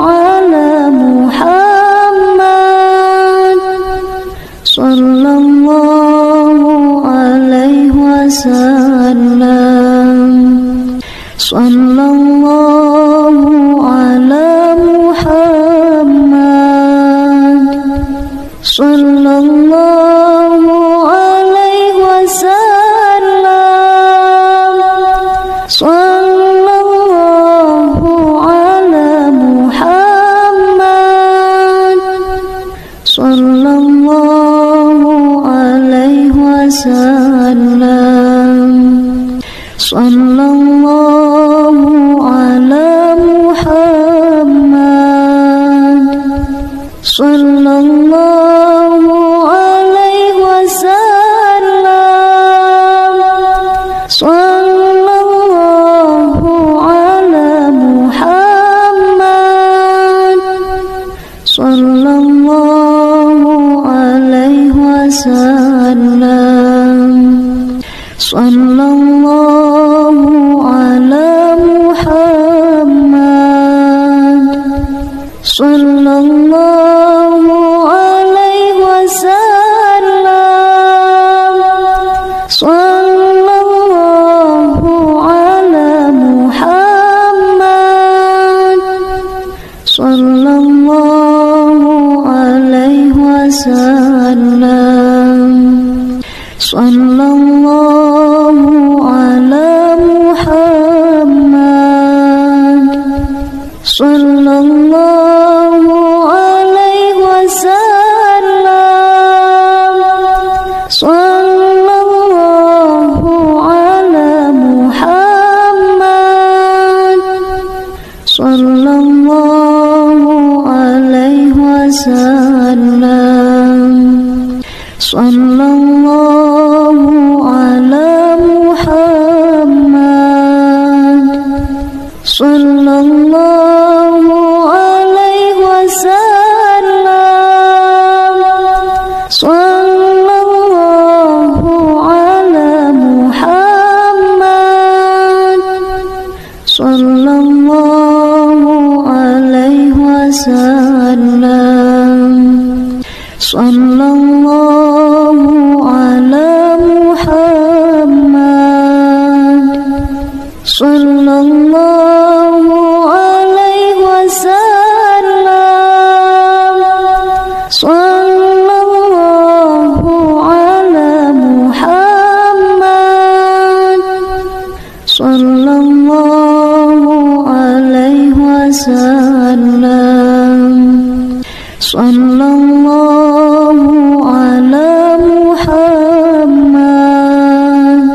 ala Muhammad sallallahu alaihi wasallam. Sallallahu ala Muhammad sallallahu alaihi wasallam. Sallallahu sallallahu alaihi wasallam, sallallahu ala Muhammad, sallallahu alaihi wasallam, sallallahu ala Muhammad, sallallahu alaihi wasallam, sallallahu ala Muhammad, sallallahu alaihi wasallam, sallallahu ala Muhammad, sallallahu alaihi wasallam, sallallahu ala Muhammad, sallallahu alaihi wasallam, sallallahu ala Muhammad, sallallahu alaihi wasallam, sallallahu ala Muhammad, sallallahu alaihi wasallam, sallallahu ala Muhammad, sallallahu alaihi wasallam, sallallahu ala Muhammad,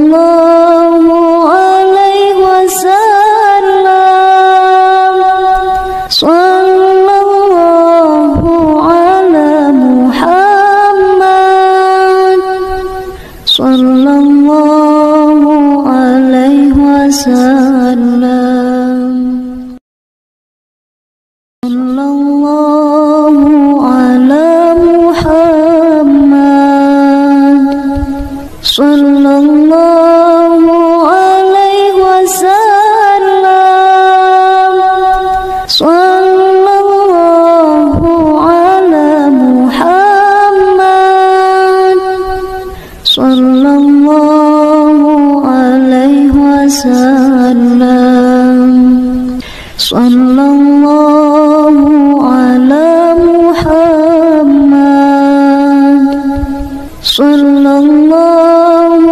sallallahu alaihi wasallam, sallallahu ala Muhammad, sallallahu alaihi wasallam, sallallahu ala Muhammad, sallallahu alaihi wasallam, sallallahu ala Muhammad, sallallahu alaihi wasallam, sallallahu ala Muhammad, sallallahu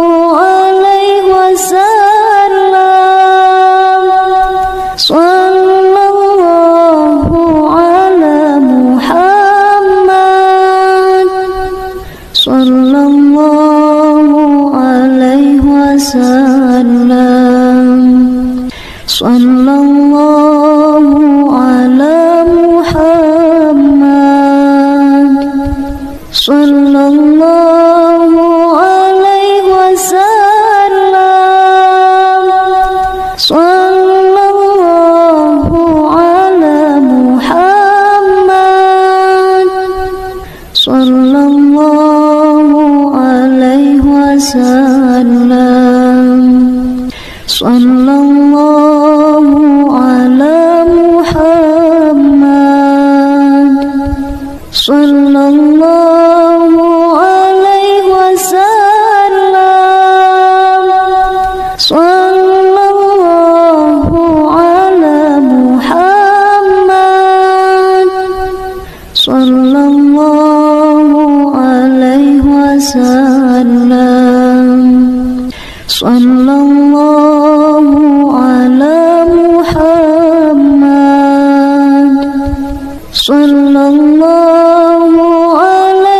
alaihi wasallam, sallallahu ala Muhammad, sallallahu alaihi wasallam, sallallahu ala Muhammad, sallallahu alaihi wasallam, sallallahu ala Muhammad, sallallahu alaihi wasallam, sallallahu ala Muhammad, sallallahu alaihi wasallam, sallallahu ala Muhammad, sallallahu alaihi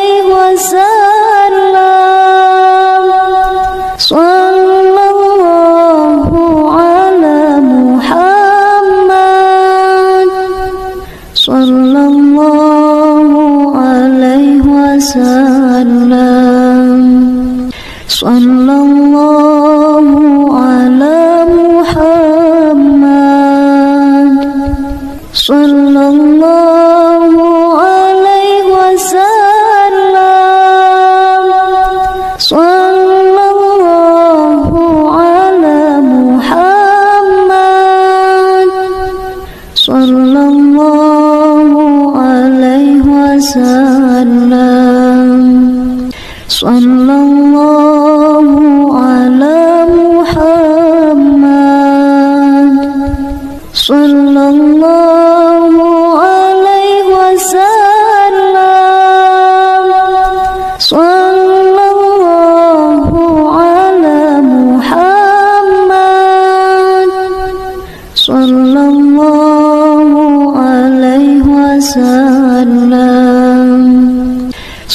sallallahu alaihi wasallam, sallallahu ala Muhammad, sallallahu alaihi wasallam,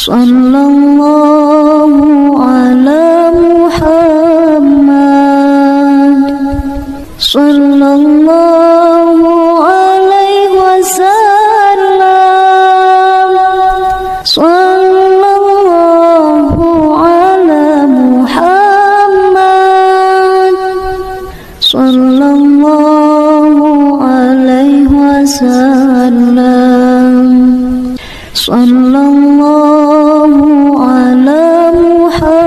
sallallahu ala Muhammad, sallallahu alaihi wasallam, sallallahu ala Muhammad, sallallahu alaihi wasallam, sallallahu ala Muhammad,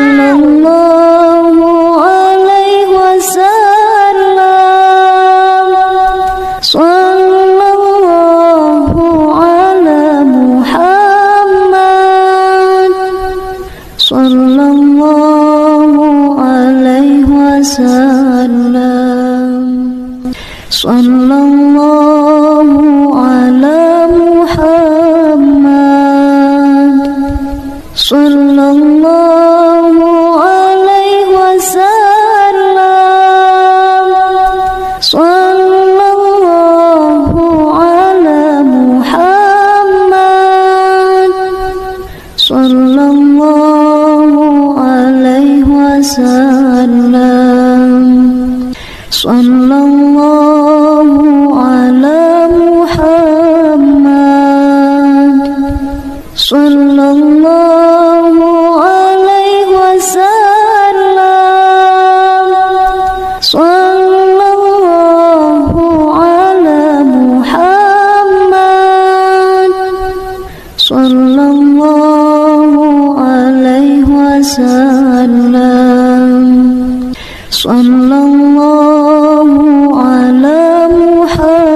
sallallahu alaihi wasallam, sallallahu ala Muhammad, sallallahu alaihi wasallam, sallallahu ala Muhammad, sallallahu alaihi wasallam, sallallahu ala Muhammad, sallallahu alaihi wasallam, sallallahu ala Muhammad, sallallahu alaihi wasallam, sallallahu ala Muhammad, sallallahu alaihi wasallam, sallallahu ala Muhammad, sallallahu alaihi wasallam, sallallahu ala Muhammad, sallallahu alaihi wasallam, sallallahu ala Muhammad,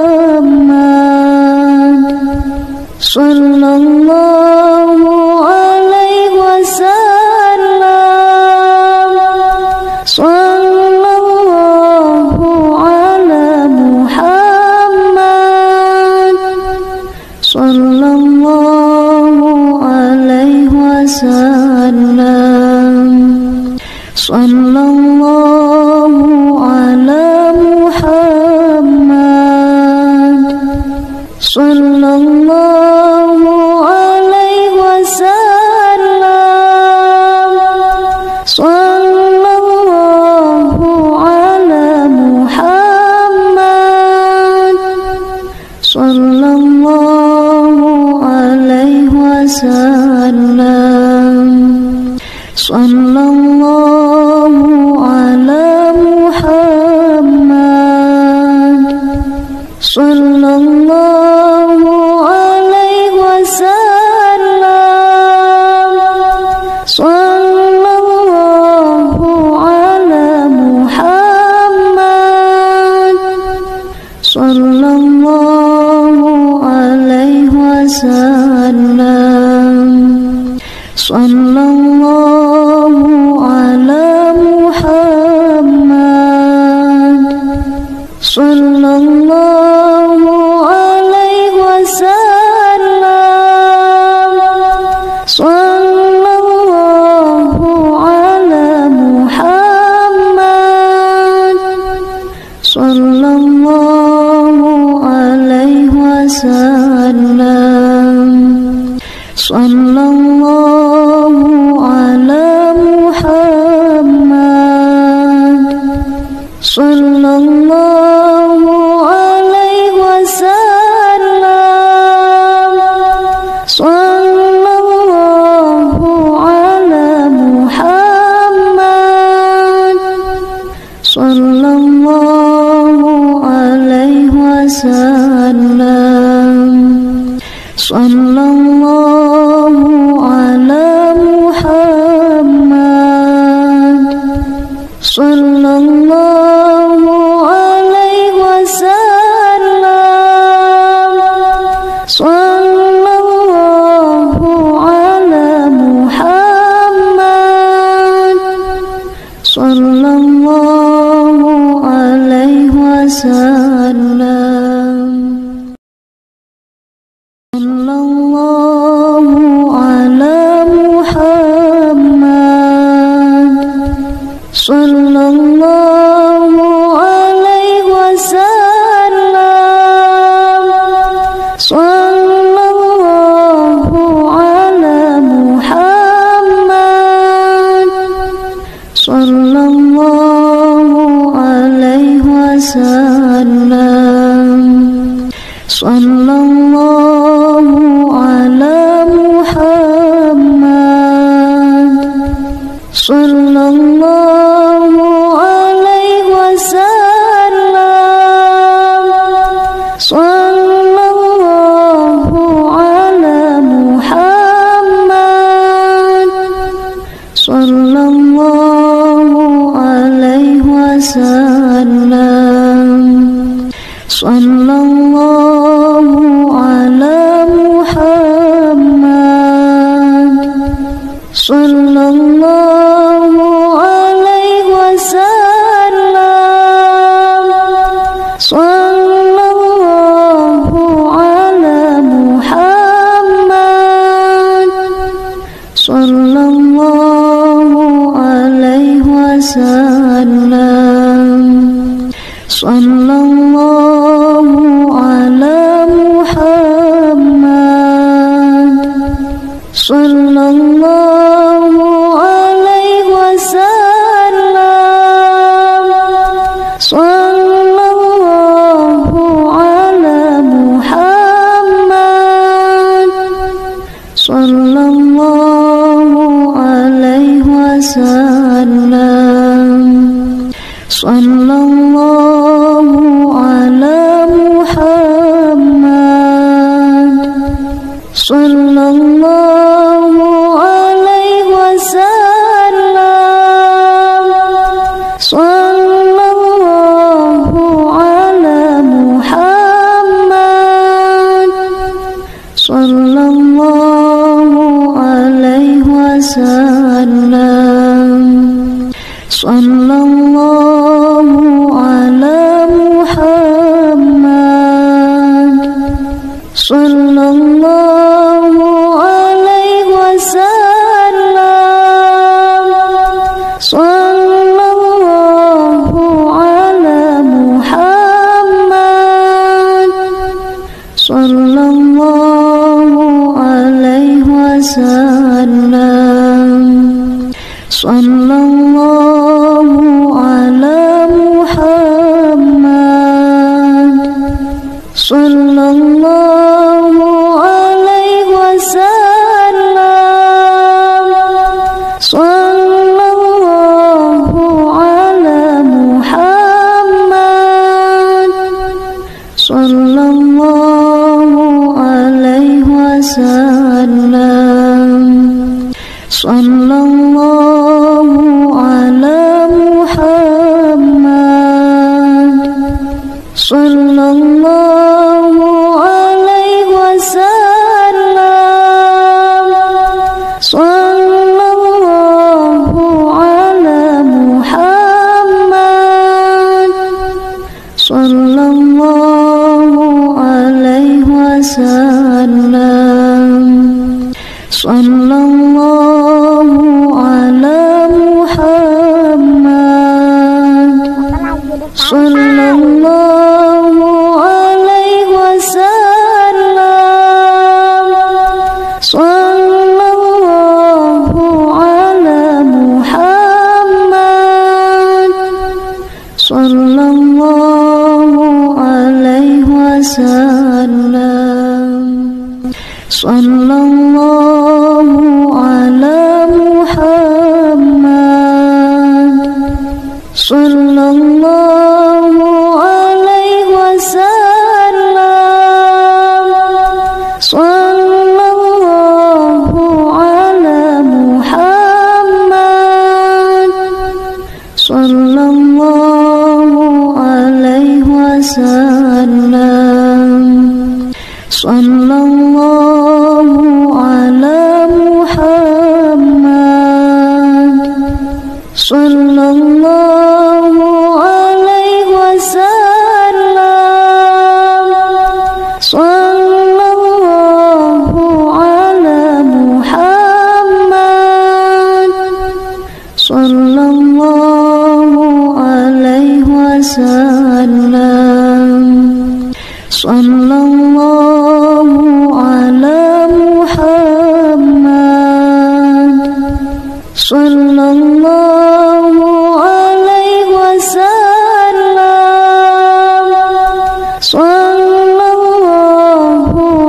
sallallahu alaihi wasallam, sallallahu ala Muhammad, sallallahu alaihi wasallam, sallallahu ala Muhammad, sallallahu alaihi wasallam, sallallahu ala Muhammad, sallallahu alaihi wasallam, sallallahu ala Muhammad, sallallahu alaihi wasallam, sallallahu ala Muhammad, sallallahu alaihi wasallam, sallallahu ala Muhammad, sallallahu alaihi wasallam, sallallahu ala Muhammad, sallallahu alaihi wasallam, sallallahu ala Muhammad, sallallahu alaihi wasallam, sallallahu ala Muhammad, sallallahu wasallam. Sallallahu ala Muhammad, sallallahu alaihi wasallam. Sallallahu ala Muhammad, sallallahu alaihi wasallam. Sallallahu ala Muhammad, sallallahu alaihi wasallam. Sallallahu ala Muhammad, sallallahu alaihi wasallam. Sallallahu ala Muhammad, sallallahu alaihi wasallam. Sallallahu ala Muhammad, sallallahu alaihi wasallam. Sallallahu ala Muhammad, sallallahu alaihi wasallam. Sallallahu ala Muhammad, sallallahu alaihi wasallam. Sallallahu ala Muhammad, sallallahu alaihi wasallam. Sallallahu ala Muhammad, sallallahu alaihi wasallam. Sallallahu ala Muhammad, sallallahu alaihi wasallam. Sallallahu ala Muhammad, sallallahu alaihi wasallam. Sallallahu ala Muhammad, sallallahu alaihi wasallam. Sallallahu ala Muhammad, sallallahu alaihi wasallam. Sallallahu ala Muhammad, sallallahu alaihi wasallam. Sallallahu ala Muhammad, sallallahu alaihi wasallam. Sallallahu ala Muhammad, sallallahu alaihi wasallam. Sallallahu ala Muhammad, sallallahu alaihi wasallam. Sallallahu ala Muhammad, sallallahu alaihi wasallam. Sallallahu ala Muhammad, sallallahu alaihi wasallam. Sallallahu ala Muhammad, sallallahu alaihi wasallam. sallallahu alaihi wasallam. Sallallahu ala Muhammad. Sallallahu alaihi wasallam. Sallallahu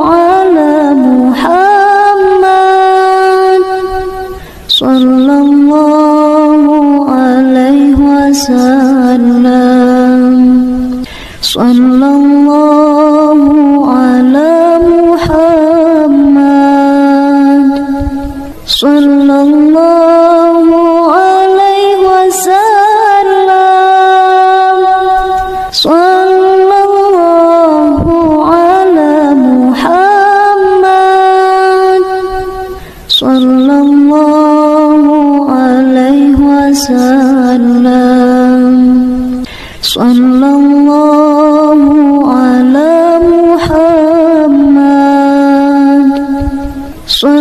ala Muhammad. Sallallahu alaihi wasallam. Sallallahu ala Muhammad. Sallallahu alaihi wasallam. Sallallahu ala Muhammad. Sallallahu alaihi wasallam. Sallallahu ala Muhammad.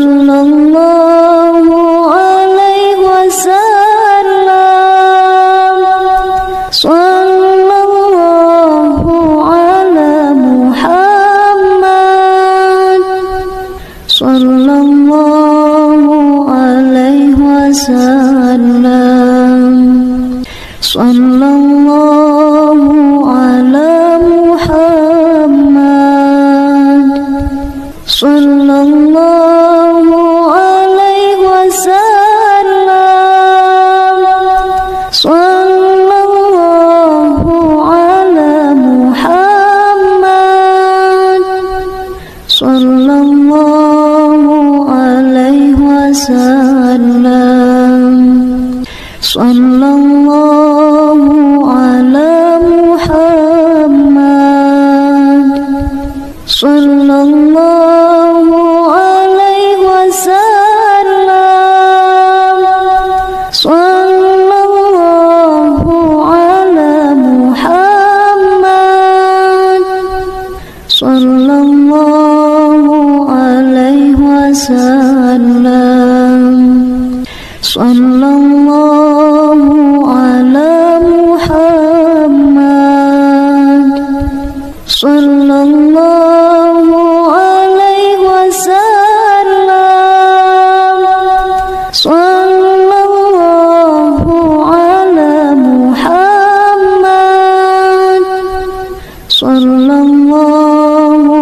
Sallallahu alaihi wasallam. Sallallahu ala Muhammad. Sallallahu alaihi wasallam. Sallallahu ala Muhammad. Sallallahu alaihi wasallam. Sallallahu ala Muhammad. Sallallahu alaihi wasallam. Sallallahu ala Muhammad. Sallallahu alaihi wasallam. Sallallahu ala Muhammad. Sallallahu alaihi wasallam. Sallallahu ala Muhammad. Sallallahu alaihi wasallam. Sallallahu ala Muhammad. Sallallahu alaihi wasallam. Sallallahu ala Muhammad. Sallallahu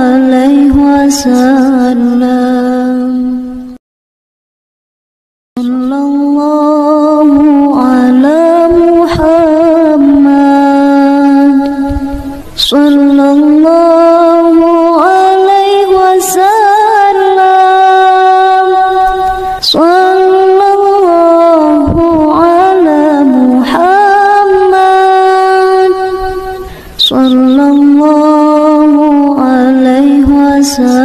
alaihi wasallam. Sallallahu ala Muhammad. Sallallahu alaihi wasallam. Sallallahu ala Muhammad. Sallallahu alaihi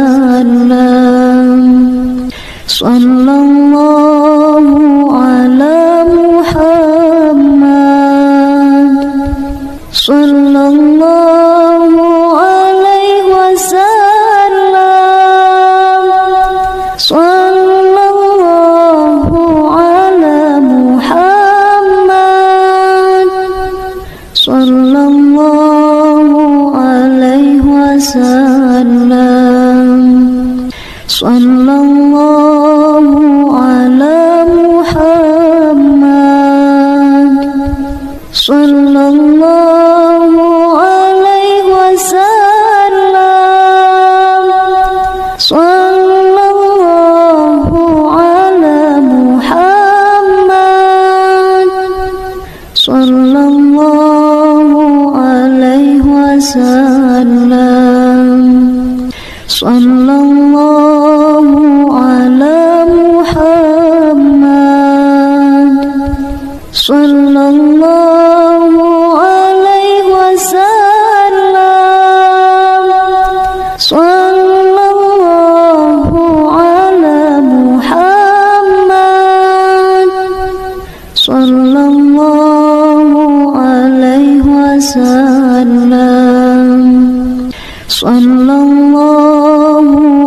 wasallam. Sallallahu ala Muhammad. Sallallahu alaihi wasallam. Sallallahu ala Muhammad. Sallallahu alaihi wasallam. Sallallahu ala Muhammad. Sallallahu alaihi wasallam. Sallallahu ala Muhammad. Sallallahu alaihi wasallam. Sallallahu ala Muhammad. Sallallahu alaihi wasallam. Sallallahu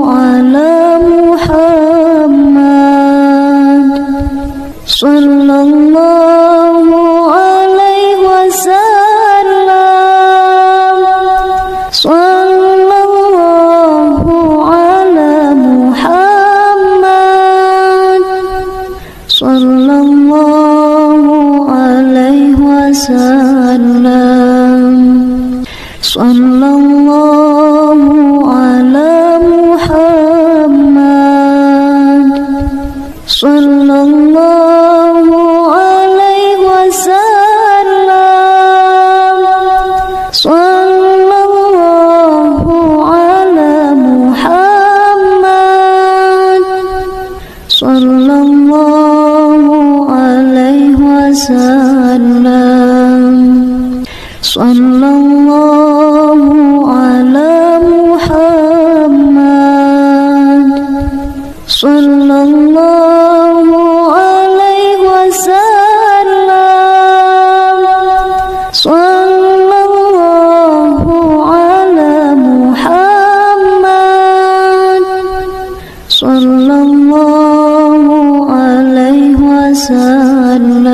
ala Muhammad. Sallallahu wasallam. Sallallahu ala Muhammad, sallallahu alaihi wasallam. Sallallahu ala Muhammad, sallallahu alaihi wasallam.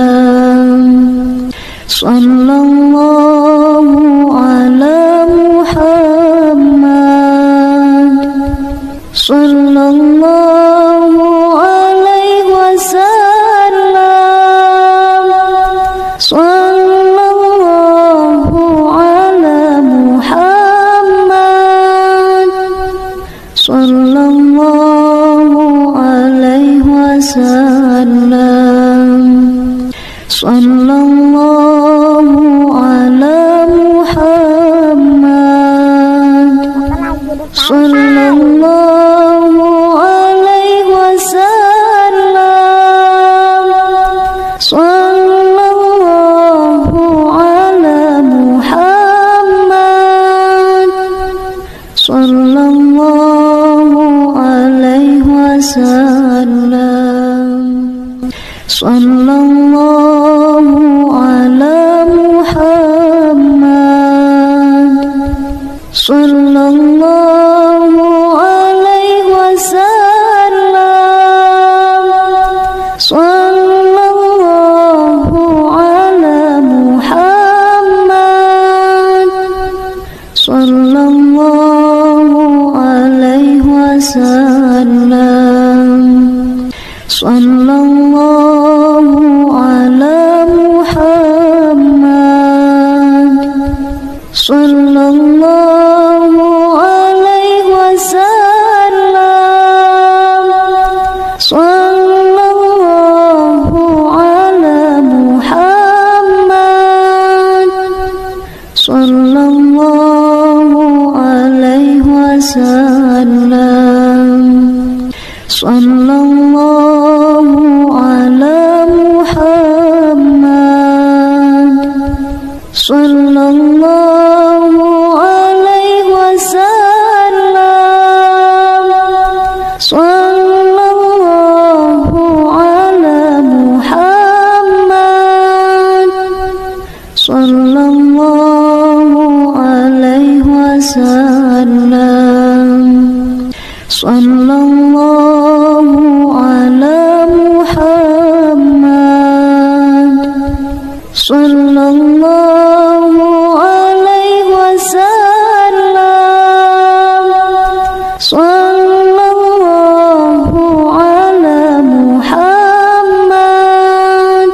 Sallallahu ala Muhammad, sallallahu alaihi wasallam. Sallallahu ala Muhammad, sallallahu alaihi wasallam. Sallallahu ala Muhammad, sallallahu alaihi wasallam. Sallallahu ala Muhammad, sallallahu alaihi wasallam. Sallallahu ala Muhammad, sallallahu alaihi wasallam. Sallallahu ala Muhammad, sallallahu alaihi wasallam. Sallallahu ala Muhammad, sallallahu alaihi wasallam. Sallallahu ala Muhammad, sallallahu alaihi wasallam. Sallallahu ala Muhammad, sallallahu alaihi wasallam. Sallallahu ala Muhammad, sallallahu alaihi wasallam. Sallallahu ala Muhammad, sallallahu alaihi wasallam. Sallallahu ala Muhammad, sallallahu alaihi wasallam. Sallallahu ala Muhammad,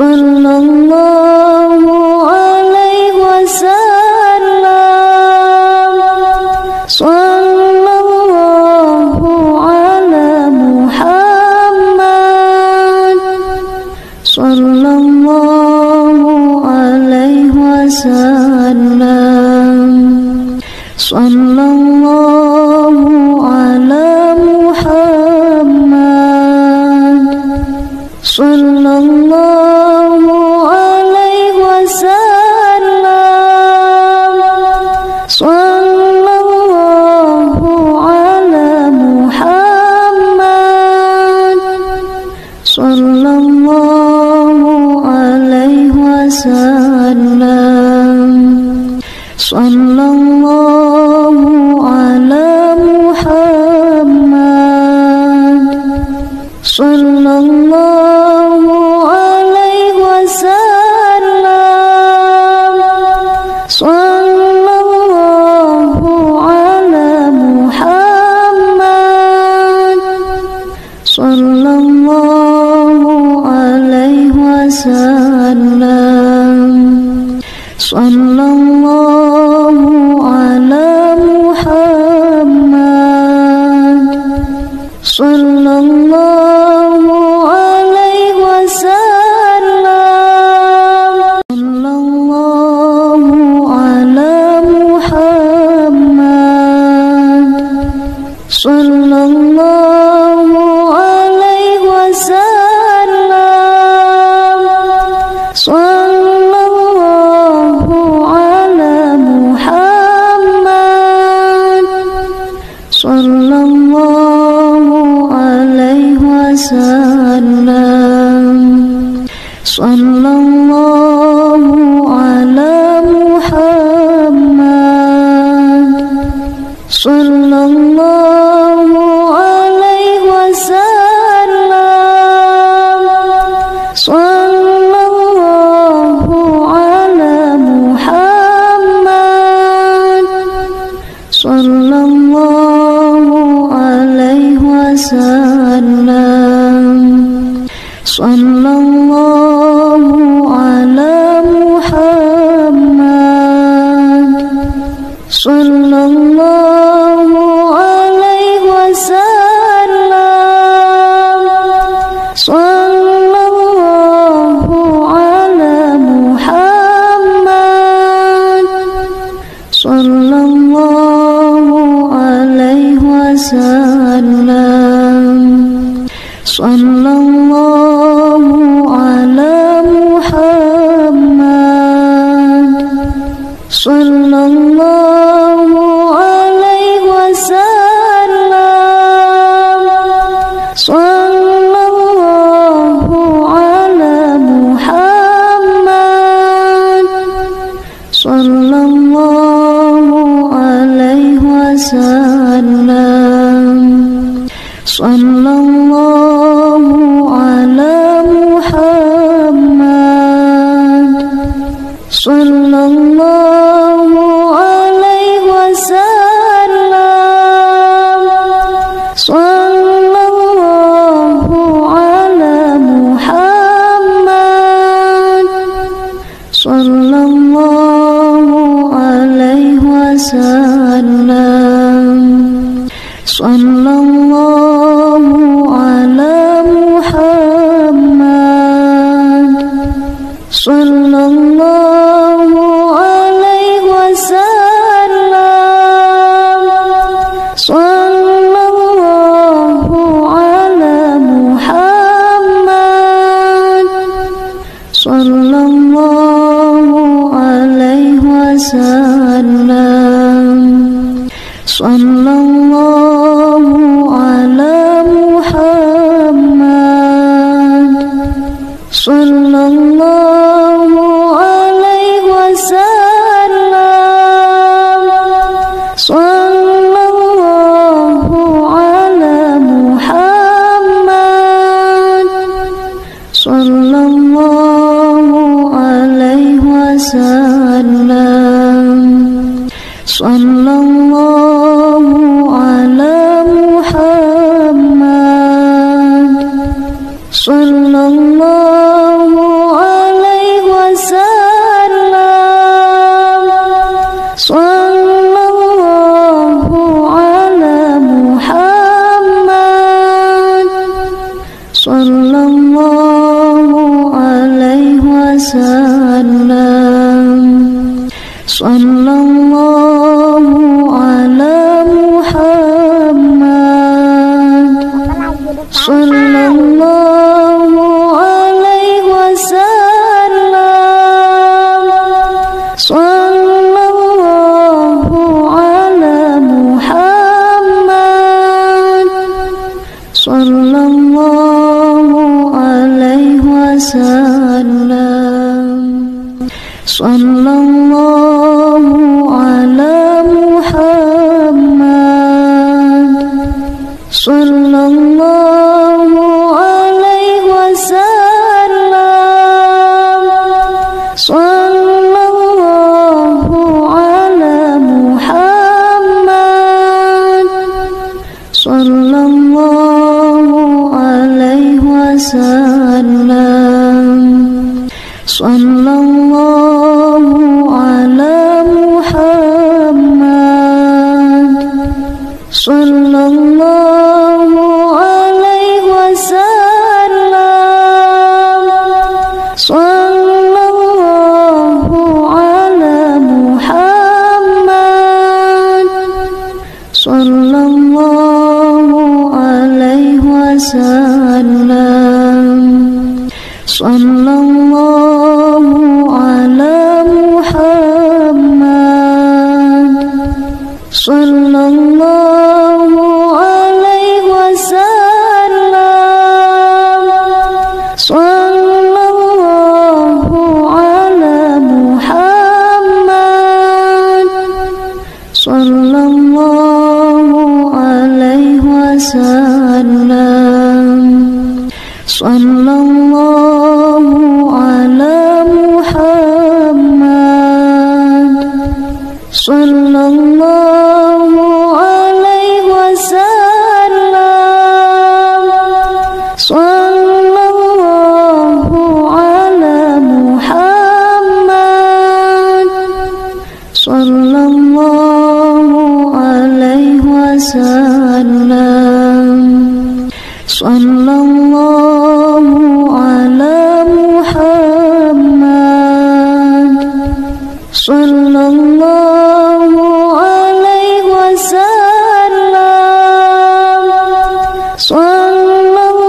sallallahu alaihi wasallam. Sallallahu ala Muhammad, sallallahu alaihi wasallam. Sallallahu ala Muhammad, sallallahu alaihi wasallam. Sallallahu ala Muhammad, sallallahu alaihi wasallam. Sallallahu ala Muhammad, sallallahu alaihi wasallam. Sallallahu ala Muhammad, sallallahu alaihi wasallam. Sallallahu ala Muhammad, sallallahu alaihi wasallam. sallallahu alaihi wasallam, sallallahu ala Muhammad, sallallahu alaihi wasallam, sallallahu ala Muhammad, sallallahu alaihi wasallam, sallallahu ala Muhammad, sallallahu alaihi wasallam, sallallahu ala Muhammad, sallallahu alaihi wasallam, sallallahu ala Muhammad, sallallahu alaihi wasallam, sallallahu ala Muhammad, sallallahu alaihi wasallam, sallallahu ala Muhammad, sallallahu alaihi wasallam, sallallahu ala Muhammad, sallallahu alaihi wasallam, sallallahu ala Muhammad, sallallahu alaihi wasallam, sallallahu ala Muhammad, sallallahu alaihi wasallam, sallallahu ala Muhammad, sallallahu alaihi wasallam, sallallahu ala Muhammad, sallallahu alaihi wasallam, sallallahu ala Muhammad, sallallahu alaihi wasallam, sallallahu ala Muhammad, sallallahu alaihi wasallam, sallallahu ala Muhammad, sallallahu alaihi wasallam, sallallahu ala Muhammad, sallallahu alaihi wasallam, sallallahu ala Muhammad, sallallahu alaihi wasallam, sallallahu ala Muhammad, sallallahu alaihi wasallam, sallallahu ala Muhammad, sallallahu alaihi wasallam, sallallahu ala Muhammad, sallallahu alaihi wasallam, sallallahu ala Muhammad, sallallahu sallallahu alaihi wasallam, sallallahu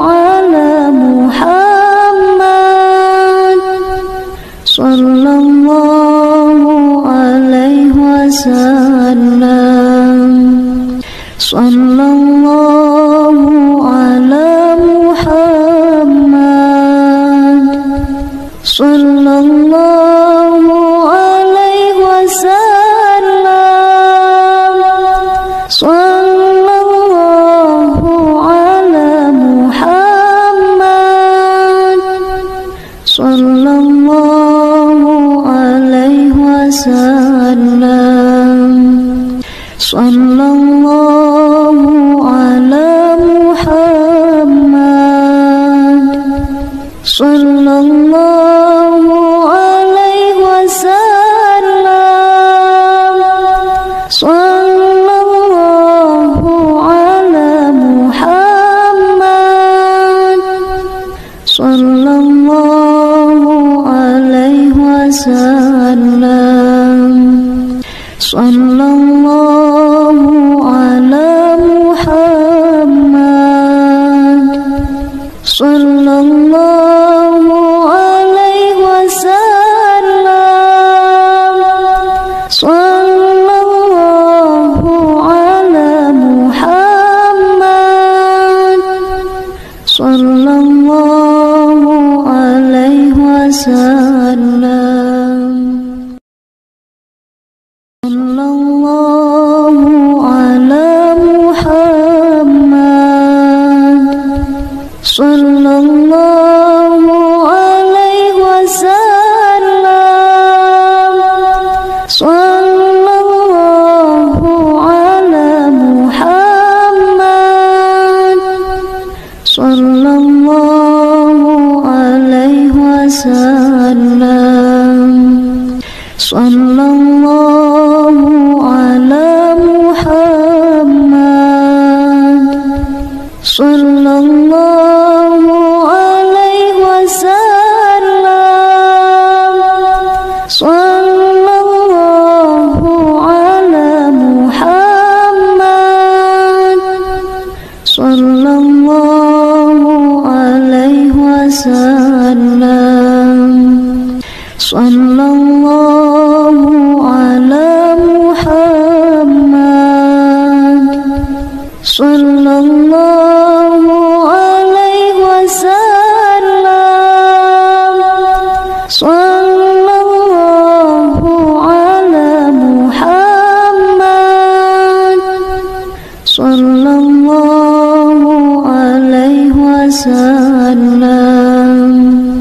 ala Muhammad, sallallahu alaihi wasallam, sallallahu ala Muhammad, sallallahu alaihi wasallam, sallallahu ala Muhammad, sallallahu alaihi wasallam, sallallahu ala Muhammad, sallallahu alaihi wasallam, sallallahu ala Muhammad, sallallahu alaihi wasallam, sallallahu ala Muhammad, sallallahu alaihi wasallam, sallallahu ala Muhammad, sallallahu alaihi wasallam, sallallahu ala Muhammad, sallallahu alaihi wasallam, sallallahu ala Muhammad, sallallahu alaihi wasallam, sallallahu ala Muhammad, sallallahu alaihi wasallam, sallallahu ala Muhammad, sallallahu alaihi wasallam, sallallahu ala Muhammad, sallallahu alaihi wasallam, sallallahu ala Muhammad, sallallahu alaihi wasallam, sallallahu ala Muhammad, sallallahu alaihi wasallam, sallallahu ala Muhammad, sallallahu alaihi wasallam,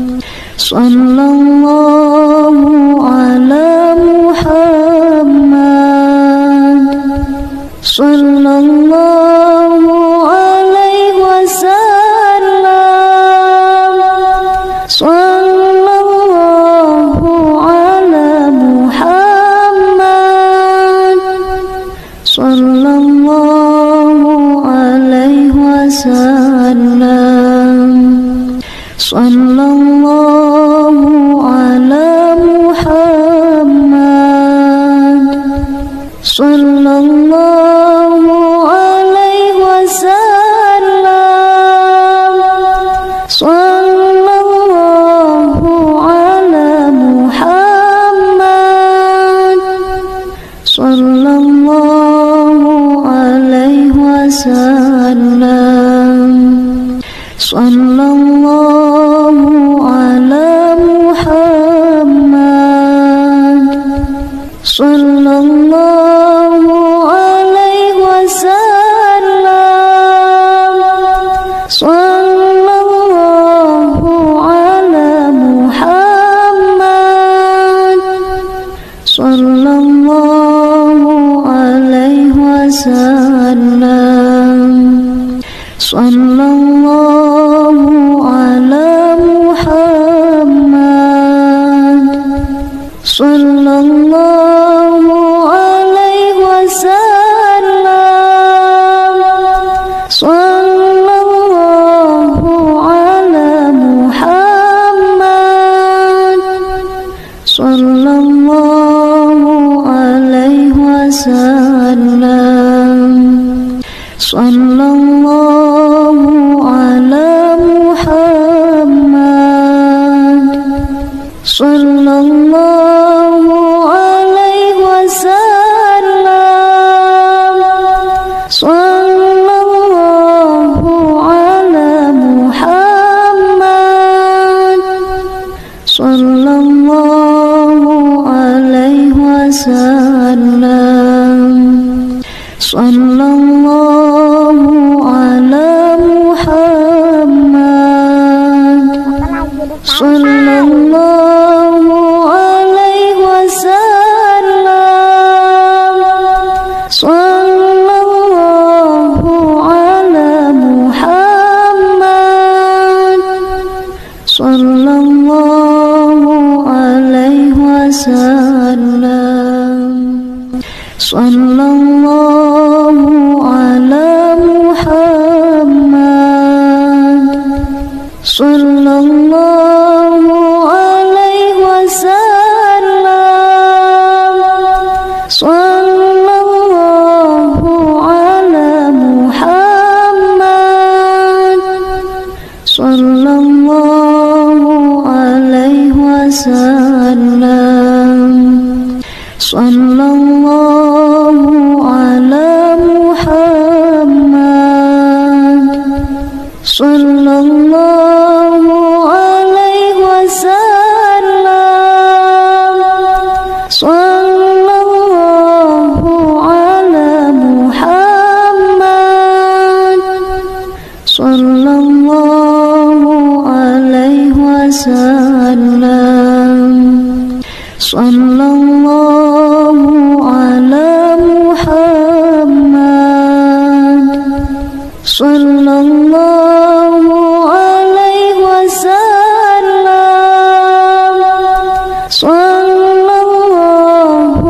sallallahu ala Muhammad, sallallahu alaihi wasallam, sallallahu ala Muhammad, sallallahu alaihi wasallam, sallallahu ala Muhammad, sallallahu alaihi wasallam, sallallahu ala Muhammad, sallallahu alaihi wasallam, sallallahu ala Muhammad, sallallahu alaihi wasallam, sallallahu ala Muhammad, sallallahu sallallahu alaihi wasallam, sallallahu ala Muhammad, sallallahu alaihi wasallam, sallallahu ala Muhammad, sallallahu alaihi wasallam, sallallahu ala Muhammad, sallallahu alaihi wasallam, sallallahu ala Muhammad, sallallahu alaihi wasallam, sallallahu ala Muhammad, sallallahu alaihi wasallam, sallallahu ala Muhammad, sallallahu alaihi wasallam, sallallahu ala Muhammad, sallallahu alaihi wasallam, sallallahu ala Muhammad, sallallahu alaihi wasallam, sallallahu ala Muhammad, sallallahu alaihi wasallam, sallallahu ala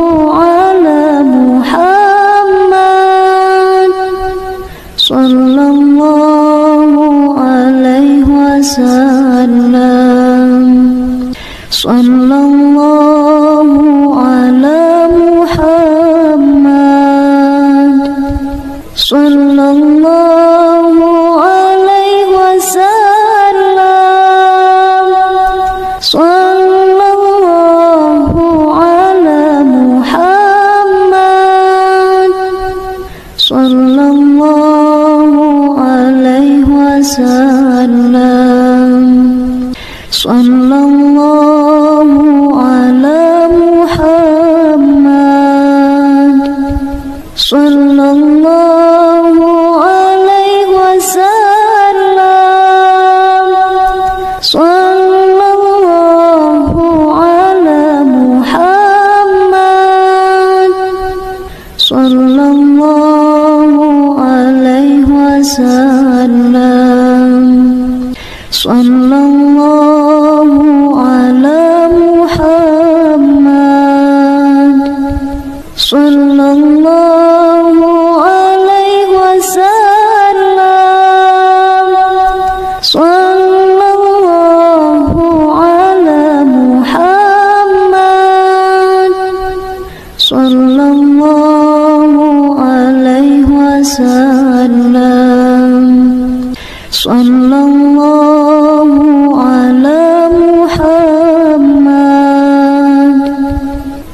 Muhammad, sallallahu alaihi wasallam, sallallahu ala Muhammad, sallallahu alaihi wasallam, sallallahu ala Muhammad, sallallahu alaihi wasallam, sallallahu ala Muhammad, sallallahu alaihi wasallam, sallallahu ala Muhammad, sallallahu alaihi wasallam, sallallahu ala Muhammad, sallallahu alaihi wasallam, sallallahu ala Muhammad, sallallahu alaihi wasallam, sallallahu ala Muhammad,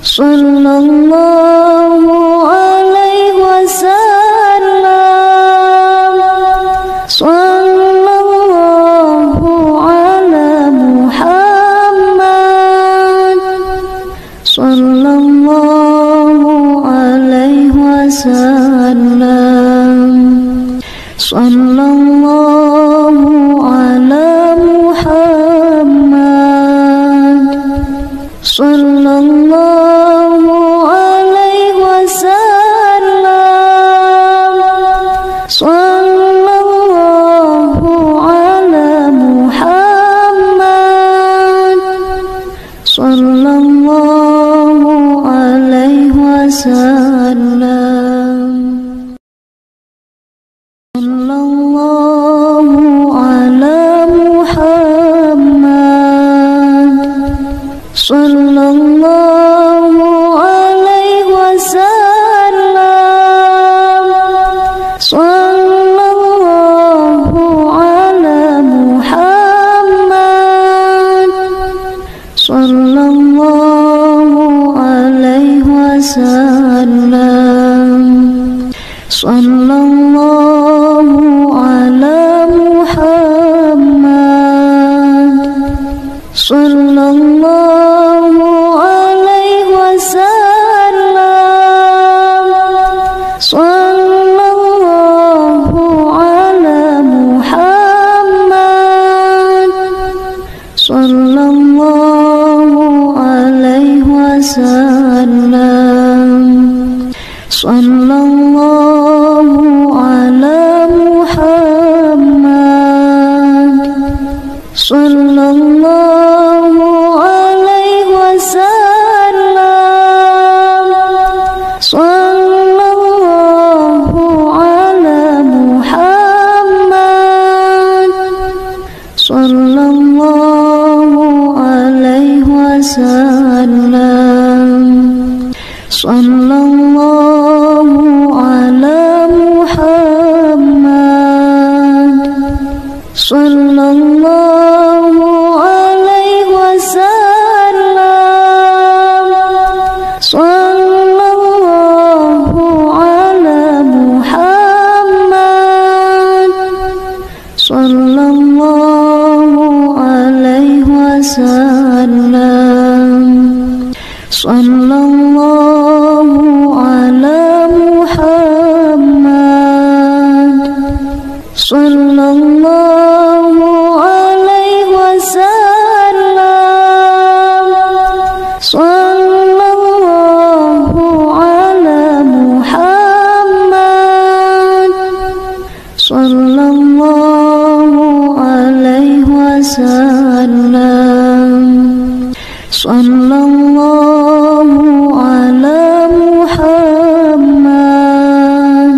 sallallahu alaihi wasallam, sallallahu ala Muhammad, sallallahu alaihi wasallam, sallallahu ala Muhammad, sallallahu alaihi wasallam, sallallahu ala Muhammad, sallallahu alaihi wasallam, sallallahu ala Muhammad, sallallahu alaihi wasallam, sallallahu ala Muhammad, sallallahu alaihi wasallam, sallallahu ala Muhammad, sallallahu alaihi wasallam, sallallahu ala Muhammad, sallallahu alaihi wasallam, sallallahu ala Muhammad, sallallahu alaihi wasallam, sallallahu ala Muhammad, sallallahu alaihi wasallam, sallallahu ala Muhammad, sallallahu alaihi wasallam, sallallahu ala Muhammad, sallallahu alaihi wasallam, sallallahu ala Muhammad, sallallahu alaihi wasallam, sallallahu ala Muhammad, sallallahu alaihi wasallam, sallallahu ala Muhammad, sallallahu alaihi wasallam, sallallahu ala Muhammad,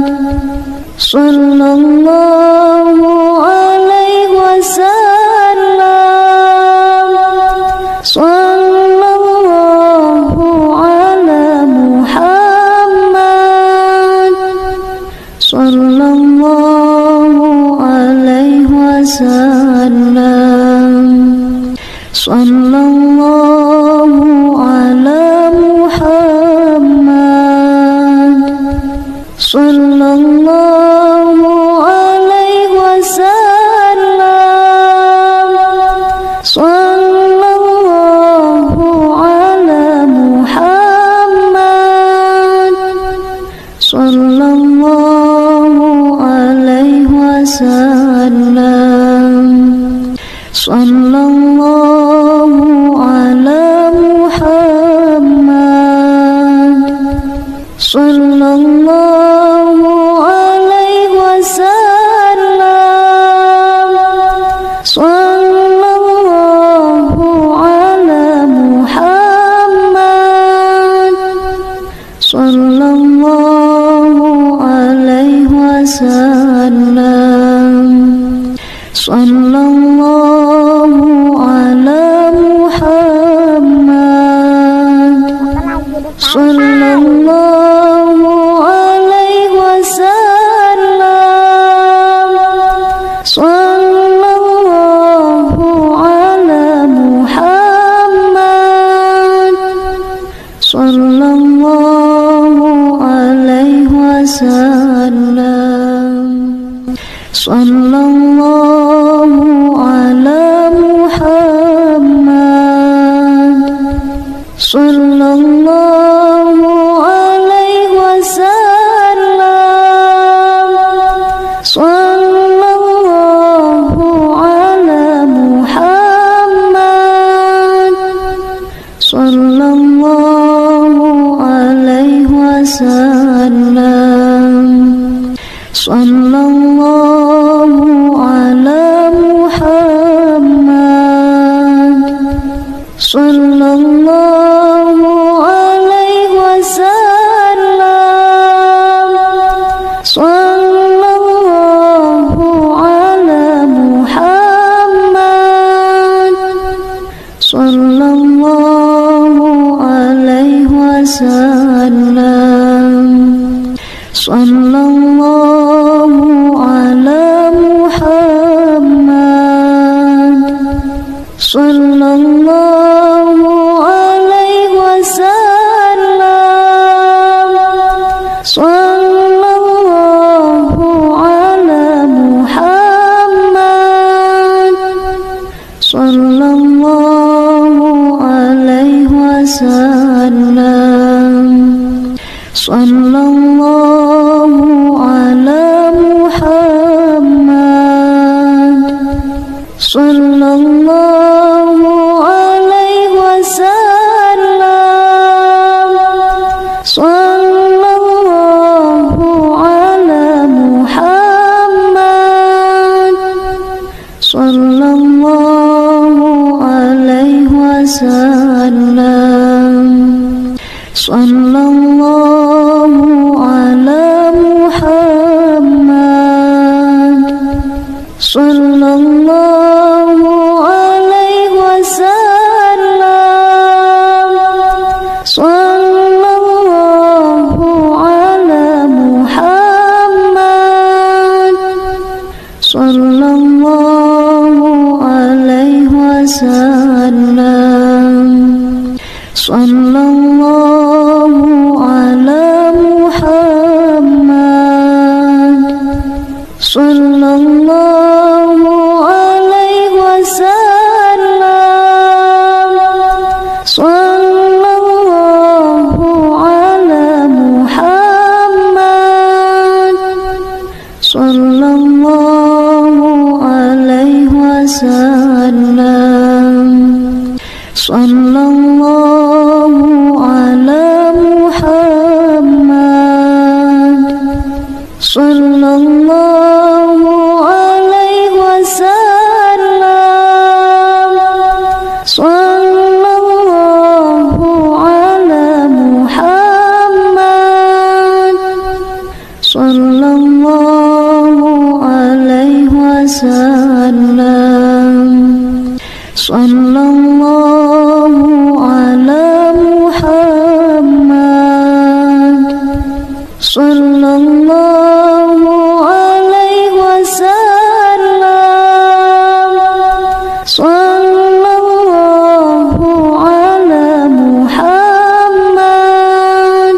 sallallahu alaihi wasallam, sallallahu ala Muhammad, sallallahu alaihi wasallam, sallallahu ala Muhammad, sallallahu alaihi wasallam, sallallahu ala Muhammad, sallallahu alaihi wasallam, sallallahu ala Muhammad, sallallahu alaihi wasallam, sallallahu ala Muhammad, sallallahu alaihi wasallam, sallallahu ala Muhammad, sallallahu alaihi wasallam, sallallahu ala Muhammad, sallallahu alaihi wasallam, sallallahu ala Muhammad, sallallahu alaihi wasallam, sallallahu ala Muhammad, sallallahu alaihi wasallam, sallallahu ala Muhammad, sallallahu wasallam. Sallallahu ala Muhammad, sallallahu alaihi wasallam. Sallallahu ala Muhammad, sallallahu alaihi wasallam. Sallallahu ala Muhammad, sallallahu alaihi wasallam. Sallallahu ala Muhammad, sallallahu alaihi wasallam. Sallallahu ala Muhammad, sallallahu alaihi wasallam. Sallallahu ala Muhammad, sallallahu alaihi wasallam. Sallallahu ala Muhammad, sallallahu alaihi wasallam. Sallallahu ala Muhammad, sallallahu alaihi wasallam. Sallallahu ala Muhammad, sallallahu alaihi wasallam. Sallallahu ala Muhammad, sallallahu alaihi wasallam. Sallallahu ala Muhammad, sallallahu alaihi wasallam. Sallallahu ala Muhammad,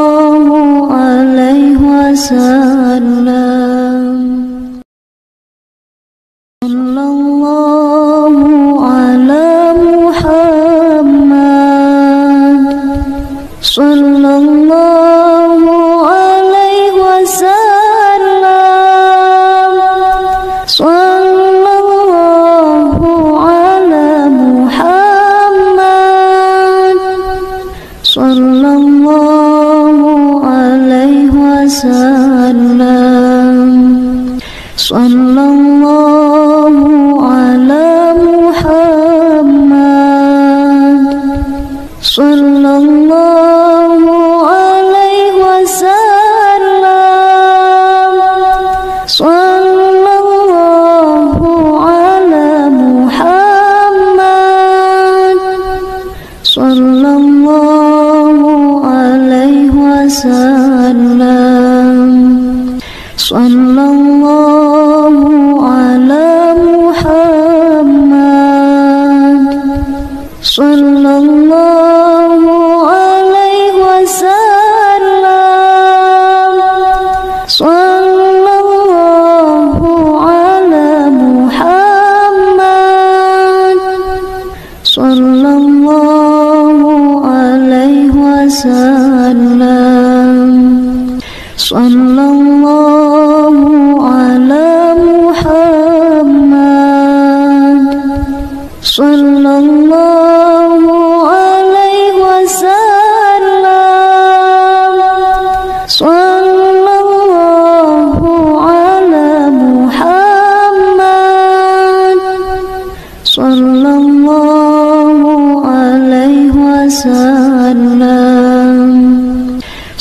sallallahu alaihi wasallam. Sallallahu ala Muhammad, sallallahu alaihi wasallam. Sallallahu ala Muhammad, sallallahu alaihi wasallam. Sallallahu ala Muhammad, sallallahu alaihi wasallam. Sallallahu ala Muhammad, sallallahu alaihi wasallam. Sallallahu ala Muhammad, sallallahu alaihi wasallam. Sallallahu ala Muhammad, sallallahu alaihi wasallam.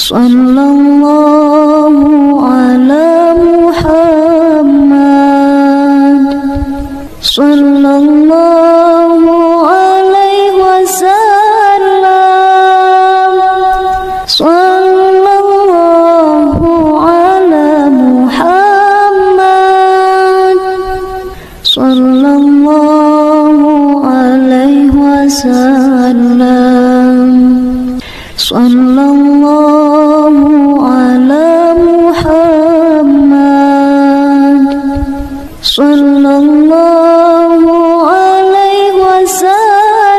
Sallallahu ala Muhammad, sallallahu alaihi wasallam. Sallallahu ala Muhammad, sallallahu alaihi wasallam. Sallallahu ala Muhammad, sallallahu alaihi wasallam.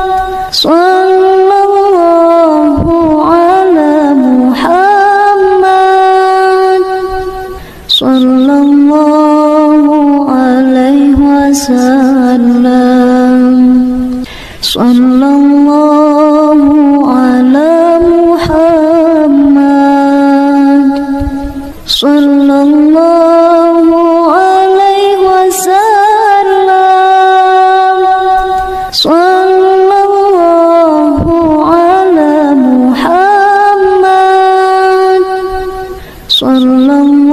Sallallahu ala Muhammad. Sallallahu alaihi wasallam. Sallallahu ala Muhammad. Sallallahu alaihi wasallam. sallallahu